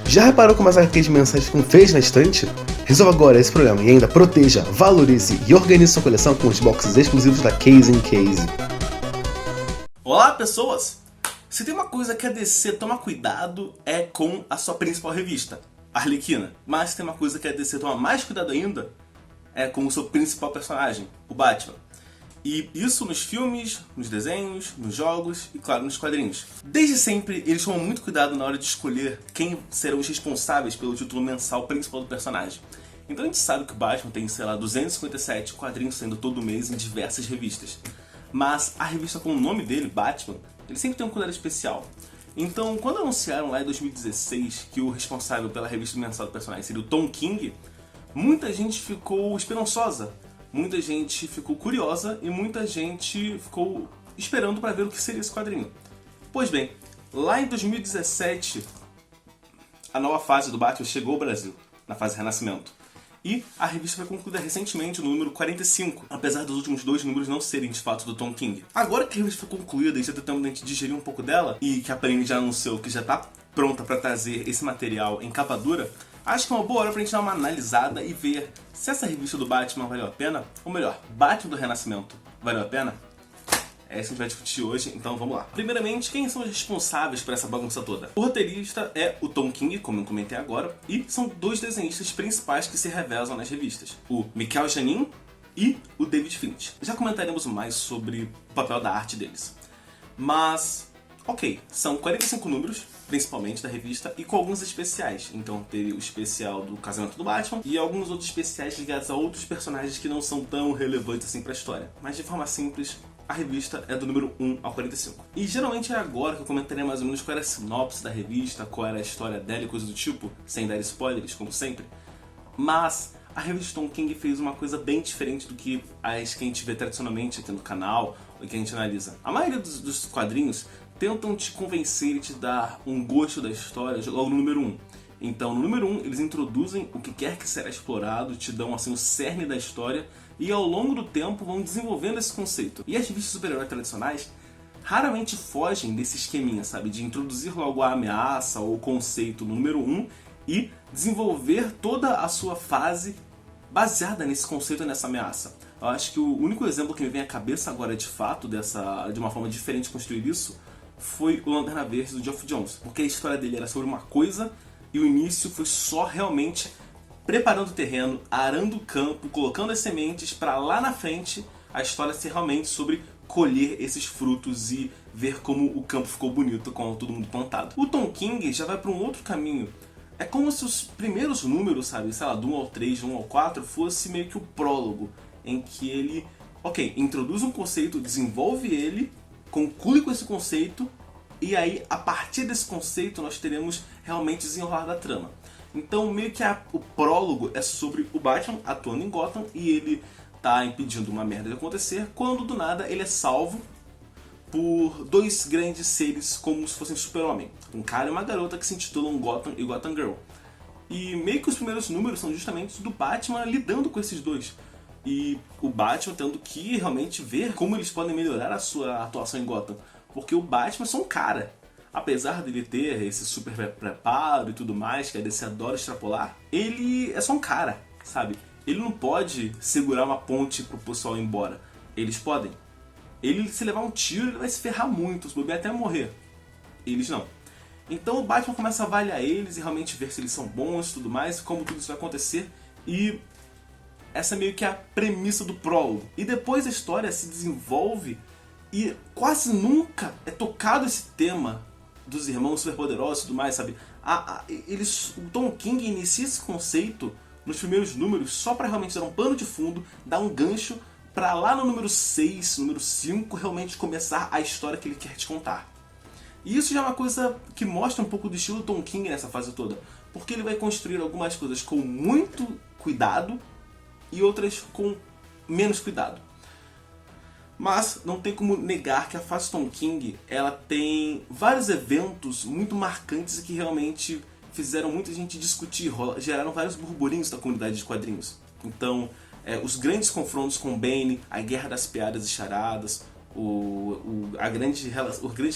Já reparou como as HQs mensais ficam feias na estante? Resolva agora esse problema e ainda proteja, valorize e organize sua coleção com os boxes exclusivos da Case in Case. Olá, pessoas! Se tem uma coisa que a DC toma cuidado é com a sua principal revista, a Arlequina. Mas tem uma coisa que a DC toma mais cuidado ainda é com o seu principal personagem, o Batman. E isso nos filmes, nos desenhos, nos jogos e, claro, nos quadrinhos. Desde sempre, eles tomam muito cuidado na hora de escolher quem serão os responsáveis pelo título mensal principal do personagem. Então a gente sabe que o Batman tem, sei lá, 257 quadrinhos saindo todo mês em diversas revistas. Mas a revista com o nome dele, Batman, ele sempre tem um cuidado especial. Então, quando anunciaram lá em 2016 que o responsável pela revista mensal do personagem seria o Tom King, muita gente ficou esperançosa. Muita gente ficou curiosa e muita gente ficou esperando para ver o que seria esse quadrinho. Pois bem, lá em 2017, a nova fase do Batman chegou ao Brasil, na fase Renascimento. E a revista foi concluída recentemente, no número 45, apesar dos últimos dois números não serem de fato do Tom King. Agora que a revista foi concluída e já tá tendo a gente digerir um pouco dela, e que a Panini já anunciou que já tá pronta para trazer esse material em capa dura, acho que é uma boa hora pra gente dar uma analisada e ver se essa revista do Batman valeu a pena, ou melhor, Batman do Renascimento valeu a pena? É isso que a gente vai discutir hoje, então vamos lá. Primeiramente, quem são os responsáveis por essa bagunça toda? O roteirista é o Tom King, como eu comentei agora, e são dois desenhistas principais que se revezam nas revistas, o Mikel Janin e o David Finch. Já comentaremos mais sobre o papel da arte deles. Mas, ok, são 45 números, principalmente da revista, e com alguns especiais. Então teve o especial do casamento do Batman e alguns outros especiais ligados a outros personagens que não são tão relevantes assim pra história. Mas de forma simples, a revista é do número 1 ao 45. E geralmente é agora que eu comentaria mais ou menos qual era a sinopse da revista, qual era a história dela e coisa do tipo, sem dar spoilers, como sempre. Mas a revista Tom King fez uma coisa bem diferente do que as que a gente vê tradicionalmente aqui no canal, ou que a gente analisa. A maioria dos quadrinhos tentam te convencer e te dar um gosto da história logo no número 1. Então, no número 1, eles introduzem o que quer que será explorado, te dão assim o cerne da história e ao longo do tempo vão desenvolvendo esse conceito. E as revistas super-herói tradicionais raramente fogem desse esqueminha, sabe? De introduzir logo a ameaça ou o conceito no número 1 e desenvolver toda a sua fase baseada nesse conceito e nessa ameaça. Eu acho que o único exemplo que me vem à cabeça agora de fato, de uma forma diferente de construir isso, foi o Lanterna Verde do Geoff Johns. Porque a história dele era sobre uma coisa e o início foi só realmente preparando o terreno, arando o campo, colocando as sementes para lá na frente a história ser realmente sobre colher esses frutos e ver como o campo ficou bonito com todo mundo plantado. O Tom King já vai para um outro caminho. É como se os primeiros números, sabe, sei lá, do 1 ao 3, do 1 ao 4, fosse meio que o prólogo, em que ele, ok, introduz um conceito, desenvolve ele, conclui com esse conceito, e aí, a partir desse conceito, nós teremos realmente desenrolar da trama. Então, meio que o prólogo é sobre o Batman atuando em Gotham e ele tá impedindo uma merda de acontecer, quando do nada ele é salvo por dois grandes seres como se fossem super-homem. Um cara e uma garota que se intitulam Gotham e Gotham Girl. E meio que os primeiros números são justamente do Batman lidando com esses dois. E o Batman tendo que realmente ver como eles podem melhorar a sua atuação em Gotham. Porque o Batman é só um cara. Apesar dele ter esse super preparo e tudo mais, que a DC adora extrapolar, ele é só um cara, sabe? Ele não pode segurar uma ponte pro pessoal ir embora. Eles podem. Ele, se levar um tiro, ele vai se ferrar muito, se bobear até morrer. Eles não. Então o Batman começa a avaliar eles e realmente ver se eles são bons e tudo mais, como tudo isso vai acontecer. E essa é meio que a premissa do prólogo. E depois a história se desenvolve e quase nunca é tocado esse tema dos irmãos superpoderosos e tudo mais, sabe? O Tom King inicia esse conceito nos primeiros números só pra realmente dar um pano de fundo, dar um gancho pra lá no número 6, número 5, realmente começar a história que ele quer te contar. E isso já é uma coisa que mostra um pouco do estilo Tom King nessa fase toda, porque ele vai construir algumas coisas com muito cuidado e outras com menos cuidado. Mas não tem como negar que a fase Tom King ela tem vários eventos muito marcantes e que realmente fizeram muita gente discutir, geraram vários burburinhos da comunidade de quadrinhos. Então, os grandes confrontos com Bane, a guerra das piadas e charadas, o grande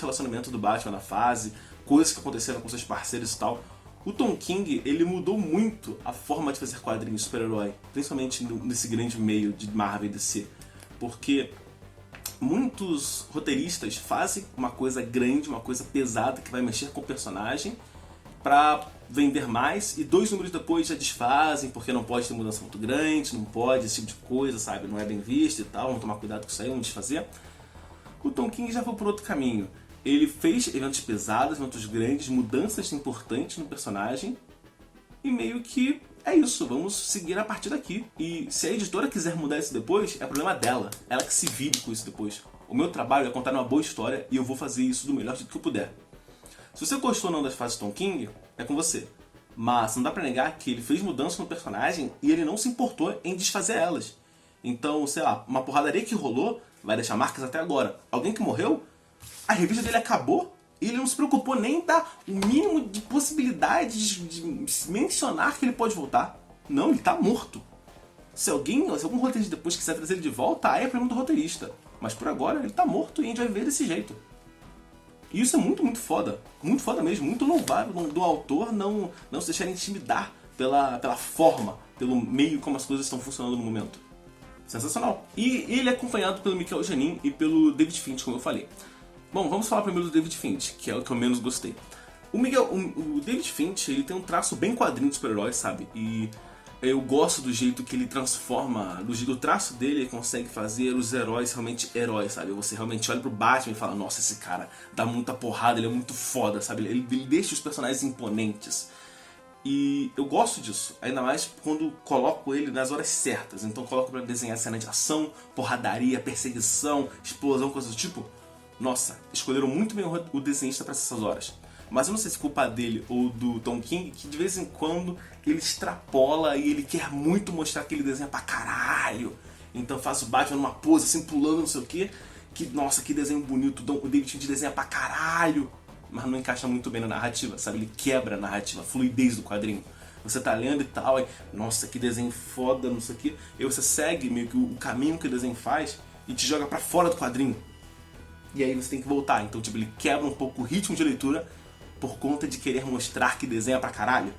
relacionamento do Batman na fase, coisas que aconteceram com seus parceiros e tal. O Tom King, ele mudou muito a forma de fazer quadrinhos de super-herói, principalmente nesse grande meio de Marvel e DC, porque muitos roteiristas fazem uma coisa grande, uma coisa pesada que vai mexer com o personagem pra vender mais, e 2 números depois já desfazem, porque não pode ter mudança muito grande, não pode, esse tipo de coisa, sabe, não é bem visto e tal, vamos tomar cuidado com isso aí, vamos desfazer. O Tom King já foi por outro caminho. Ele fez eventos pesados, eventos grandes, mudanças importantes no personagem, e meio que é isso, vamos seguir a partir daqui. E se a editora quiser mudar isso depois, é problema dela, ela que se vire com isso depois. O meu trabalho é contar uma boa história e eu vou fazer isso do melhor jeito que eu puder. Se você gostou ou não das fases de Tom King, é com você. Mas não dá pra negar que ele fez mudanças no personagem e ele não se importou em desfazer elas. Então, sei lá, uma porradaria que rolou vai deixar marcas até agora. Alguém que morreu, a revista dele acabou e ele não se preocupou nem em dar o mínimo de possibilidade de mencionar que ele pode voltar. Não, ele tá morto. Se algum roteirista depois quiser trazer ele de volta, aí é problema do roteirista. Mas por agora ele tá morto e a gente vai ver desse jeito. E isso é muito, muito foda. Muito foda mesmo, muito louvável do autor não se deixar intimidar pela forma, pelo meio como as coisas estão funcionando no momento. Sensacional. E ele é acompanhado pelo Michael Janin e pelo David Finch, como eu falei. Bom, vamos falar primeiro do David Finch, que é o que eu menos gostei. O David Finch, ele tem um traço bem quadrinho de super-heróis, sabe? E eu gosto do jeito que ele transforma, do traço dele, ele consegue fazer os heróis realmente heróis, sabe? Você realmente olha pro Batman e fala, nossa, esse cara dá muita porrada, ele é muito foda, sabe? Ele deixa os personagens imponentes. E eu gosto disso, ainda mais quando coloco ele nas horas certas. Então coloco pra desenhar cena de ação, porradaria, perseguição, explosão, coisas do tipo. Nossa, escolheram muito bem o desenhista pra essas horas. Mas eu não sei se é culpa dele ou do Tom King, que de vez em quando ele extrapola e ele quer muito mostrar que ele desenha pra caralho. Então faz o Batman numa pose assim, pulando, não sei o que. Nossa, que desenho bonito, o David Finch desenha pra caralho. Mas não encaixa muito bem na narrativa, sabe? Ele quebra a narrativa, a fluidez do quadrinho. Você tá lendo e tal, e nossa, que desenho foda, não sei o que. E você segue meio que o caminho que o desenho faz e te joga pra fora do quadrinho. E aí você tem que voltar. Então, tipo, ele quebra um pouco o ritmo de leitura por conta de querer mostrar que desenha pra caralho.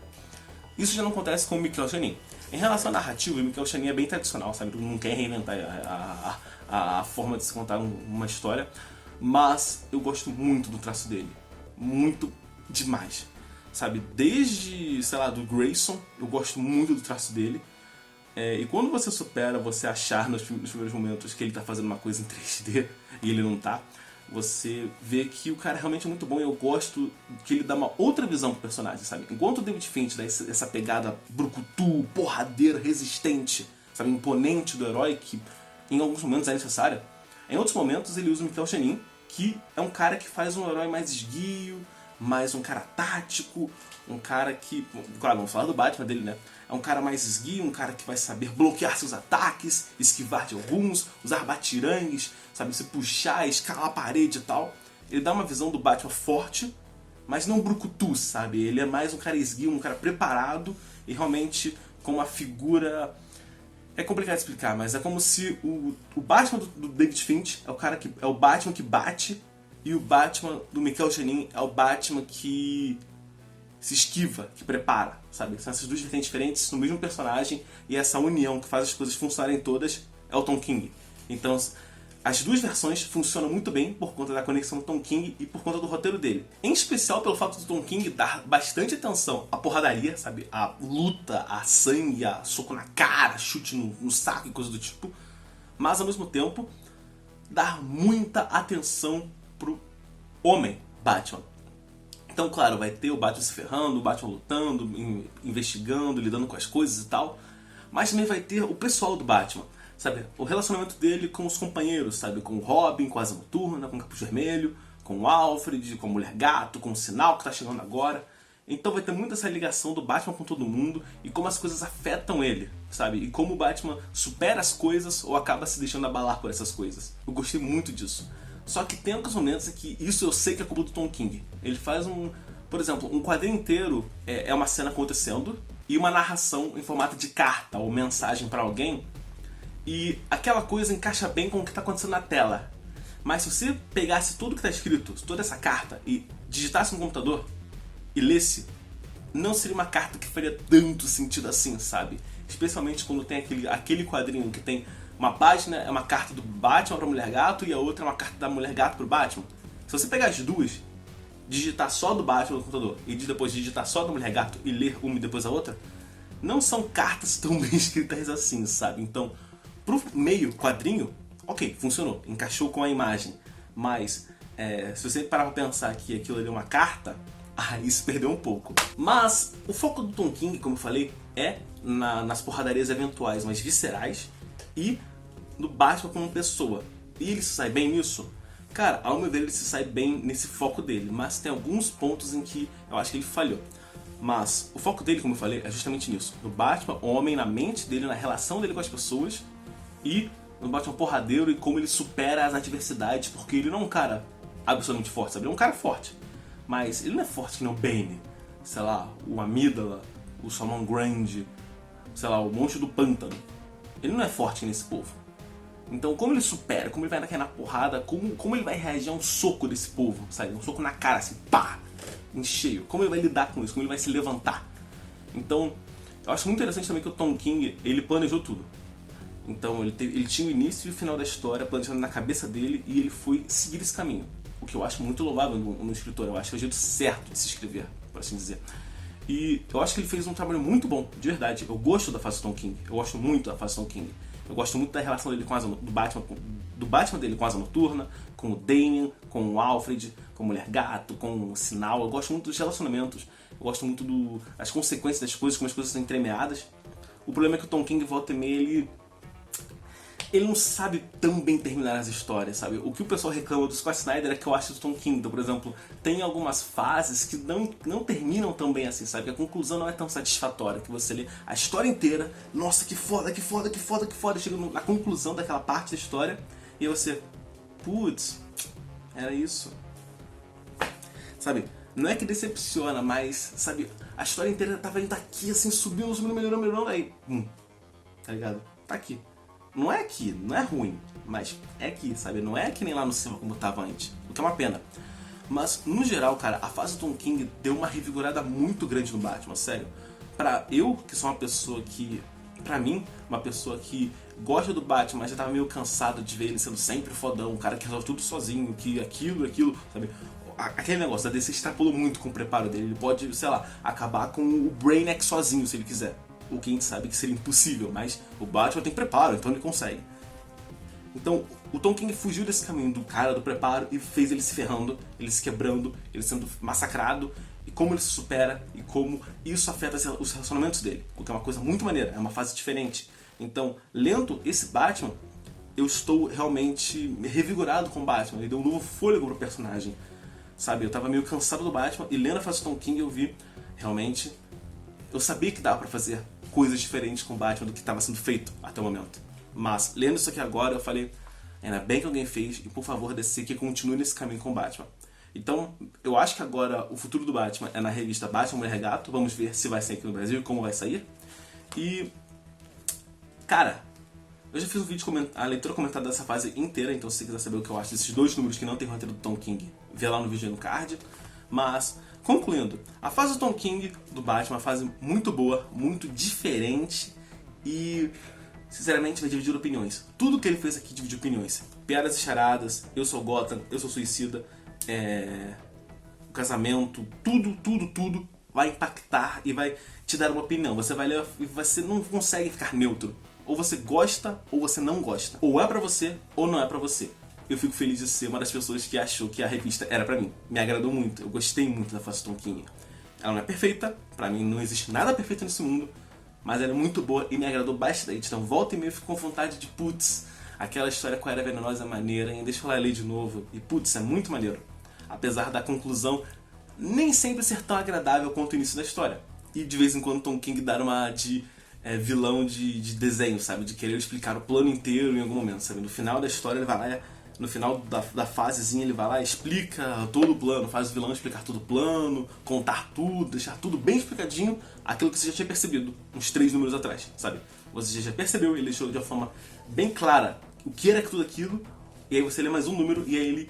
Isso já não acontece com o Michael Janin. Em relação à narrativa, o Michael Janin é bem tradicional, sabe? Não quer reinventar a forma de se contar uma história. Mas eu gosto muito do traço dele. Muito demais. Sabe? Desde, sei lá, do Grayson, eu gosto muito do traço dele. E quando você supera, você achar nos primeiros momentos que ele tá fazendo uma coisa em 3D e ele não tá, você vê que o cara é realmente muito bom e eu gosto que ele dá uma outra visão pro personagem, sabe? Enquanto o David Finch dá essa pegada brucutu, porradeira, resistente, sabe? Imponente do herói, que em alguns momentos é necessária, em outros momentos ele usa o Michael Janin, que é um cara que faz um herói mais esguio, mais um cara tático, um cara que... Claro, vamos falar do Batman dele, né? É um cara mais esguio, um cara que vai saber bloquear seus ataques, esquivar de alguns, usar batirangues, sabe? Se puxar, escalar a parede e tal. Ele dá uma visão do Batman forte, mas não brucutu, sabe? Ele é mais um cara esguio, um cara preparado e realmente com uma figura... É complicado de explicar, mas é como se o Batman do David Finch é o Batman que bate e o Batman do Michael Janin é o Batman que se esquiva, que prepara, sabe? São essas duas vertentes diferentes no mesmo personagem e essa união que faz as coisas funcionarem todas é o Tom King. Então, as duas versões funcionam muito bem por conta da conexão do Tom King e por conta do roteiro dele. Em especial pelo fato do Tom King dar bastante atenção à porradaria, sabe? A luta, a sangue, a soco na cara, chute no saco e coisa do tipo. Mas, ao mesmo tempo, dar muita atenção pro homem Batman. Então, claro, vai ter o Batman se ferrando, o Batman lutando, investigando, lidando com as coisas e tal. Mas também vai ter o pessoal do Batman, sabe? O relacionamento dele com os companheiros, sabe? Com o Robin, com a Asa Noturna, com o Capuz Vermelho, com o Alfred, com a Mulher Gato, com o Sinal que tá chegando agora. Então vai ter muito essa ligação do Batman com todo mundo e como as coisas afetam ele, sabe? E como o Batman supera as coisas ou acaba se deixando abalar por essas coisas. Eu gostei muito disso. Só que tem alguns momentos em que isso eu sei que é culpa do Tom King. Ele faz por exemplo, um quadrinho inteiro é uma cena acontecendo e uma narração em formato de carta ou mensagem pra alguém e aquela coisa encaixa bem com o que está acontecendo na tela. Mas se você pegasse tudo que está escrito, toda essa carta e digitasse no computador e lesse, não seria uma carta que faria tanto sentido assim, sabe? Especialmente quando tem aquele quadrinho que tem uma página, é uma carta do Batman pra Mulher Gato e a outra é uma carta da Mulher Gato pro Batman. Se você pegar as duas, digitar só do Batman no computador e depois digitar só da Mulher Gato e ler uma e depois a outra, não são cartas tão bem escritas assim, sabe? Então, pro meio quadrinho, ok, funcionou, encaixou com a imagem. Mas, se você parar pra pensar que aquilo ali é uma carta, isso perdeu um pouco. Mas, o foco do Tom King, como eu falei, é nas porradarias eventuais, mas viscerais, e no Batman como pessoa. E ele se sai bem nisso? Cara, ao meu ver ele se sai bem nesse foco dele, mas tem alguns pontos em que eu acho que ele falhou. Mas o foco dele, como eu falei, é justamente nisso. No Batman, o homem na mente dele, na relação dele com as pessoas, e no Batman porradeiro e como ele supera as adversidades, porque ele não é um cara absolutamente forte, sabe? Ele é um cara forte, mas ele não é forte que nem o Bane, sei lá, o Amígdala, o Solomon Grande, sei lá, o Monstro do Pântano. Ele não é forte que nem esse povo. Então, como ele supera, como ele vai cair na porrada, como ele vai reagir a um soco desse povo, sabe? Um soco na cara, assim, pá! Em cheio. Como ele vai lidar com isso, como ele vai se levantar. Então, eu acho muito interessante também que o Tom King, ele planejou tudo. Então, ele tinha o início e o final da história planejando na cabeça dele e ele foi seguir esse caminho. O que eu acho muito louvável no escritor. Eu acho que é o jeito certo de se escrever, por assim dizer. E eu acho que ele fez um trabalho muito bom, de verdade. Eu gosto da fase do Tom King. Eu gosto muito da fase do Tom King. Eu gosto muito da relação dele com do Batman dele com a Asa Noturna, com o Damian, com o Alfred, com a Mulher Gato, com o Sinal. Eu gosto muito dos relacionamentos. Eu gosto muito das consequências das coisas, como as coisas são entremeadas. O problema é que o Tom King, volta e meia, ele não sabe tão bem terminar as histórias, sabe? O que o pessoal reclama do Scott Snyder é que eu acho do Tom King, então, por exemplo, tem algumas fases que não terminam tão bem assim, sabe? A conclusão não é tão satisfatória, que você lê a história inteira, nossa, que foda, que foda, que foda, que foda, chega na conclusão daquela parte da história, e aí você, putz, era isso. Sabe? Não é que decepciona, mas, sabe, a história inteira tava indo aqui, assim, subindo, melhorando, aí, tá ligado? Tá aqui. Não é aqui, não é ruim, mas é aqui, sabe? Não é que nem lá no cima como tava antes, o que é uma pena. Mas, no geral, cara, a fase do Tom King deu uma revigorada muito grande no Batman, sério. Pra eu, que sou uma pessoa que, pra mim, uma pessoa que gosta do Batman, mas já tava meio cansado de ver ele sendo sempre fodão, um cara que resolve tudo sozinho, que aquilo, sabe? Aquele negócio, da DC extrapolou muito com o preparo dele, ele pode, sei lá, acabar com o Brainiac sozinho se ele quiser. O que a gente sabe que seria impossível, mas o Batman tem preparo, então ele consegue. Então, o Tom King fugiu desse caminho do cara do preparo e fez ele se ferrando, ele se quebrando, ele sendo massacrado, e como ele se supera, e como isso afeta os relacionamentos dele, o que é uma coisa muito maneira, é uma fase diferente. Então, lendo esse Batman, eu estou realmente revigorado com o Batman, ele deu um novo fôlego pro personagem, sabe? Eu tava meio cansado do Batman, e lendo a fase do Tom King eu vi, realmente, eu sabia que dava pra fazer coisas diferentes com o Batman do que estava sendo feito até o momento. Mas, lendo isso aqui agora, eu falei, ainda bem que alguém fez, e por favor, DC, que continue nesse caminho com o Batman. Então, eu acho que agora o futuro do Batman é na revista Batman Mulher Gato, vamos ver se vai sair aqui no Brasil e como vai sair. E, cara, eu já fiz um vídeo, a leitura comentada dessa fase inteira, então se você quiser saber o que eu acho desses dois números que não tem roteiro do Tom King, vê lá no vídeo aí no card. Mas, concluindo, a fase do Tom King do Batman é uma fase muito boa, muito diferente e, sinceramente, vai dividir opiniões. Tudo que ele fez aqui dividiu opiniões. Piadas e charadas, eu sou Gotham, eu sou suicida, o casamento, tudo vai impactar e vai te dar uma opinião. Você vai ler e você não consegue ficar neutro. Ou você gosta ou você não gosta. Ou é pra você ou não é pra você. Eu fico feliz de ser uma das pessoas que achou que a revista era pra mim. Me agradou muito, eu gostei muito da fase do Tom King. Ela não é perfeita, pra mim não existe nada perfeito nesse mundo, mas ela é muito boa e me agradou bastante. Então volta e meia eu fico com vontade de, putz, aquela história com a Era Venenosa é maneira, hein? Deixa eu lá ler de novo. E putz, é muito maneiro. Apesar da conclusão nem sempre ser tão agradável quanto o início da história. E de vez em quando Tom King dar uma de vilão de desenho, sabe? De querer explicar o plano inteiro em algum momento, sabe? No final da história ele vai lá, no final da fasezinha ele vai lá e explica todo o plano, faz o vilão explicar todo o plano, contar tudo, deixar tudo bem explicadinho, aquilo que você já tinha percebido uns 3 números atrás, sabe? Você já percebeu, ele deixou de uma forma bem clara o que era tudo aquilo, e aí você lê mais um número e aí ele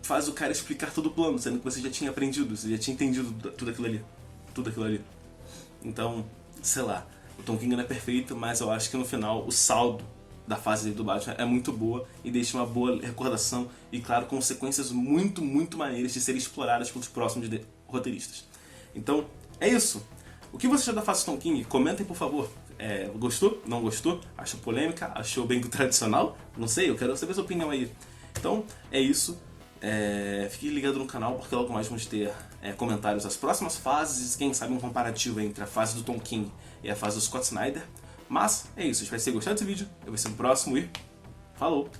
faz o cara explicar todo o plano, sendo que você já tinha aprendido, você já tinha entendido tudo aquilo ali. tudo aquilo ali. Então, sei lá, o Tom King não é perfeito, mas eu acho que no final o saldo da fase do Batman é muito boa e deixa uma boa recordação e, claro, consequências muito, muito maneiras de serem exploradas pelos próximos roteiristas. Então, é isso. O que você achou da fase do Tom King? Comentem, por favor. Gostou? Não gostou? Achou polêmica? Achou bem tradicional? Não sei, eu quero saber a sua opinião aí. Então, é isso. Fique ligado no canal porque logo mais vamos ter comentários das próximas fases, quem sabe um comparativo entre a fase do Tom King e a fase do Scott Snyder. Mas é isso, espero que vocês tenham gostado desse vídeo, eu vou ser o próximo e falou!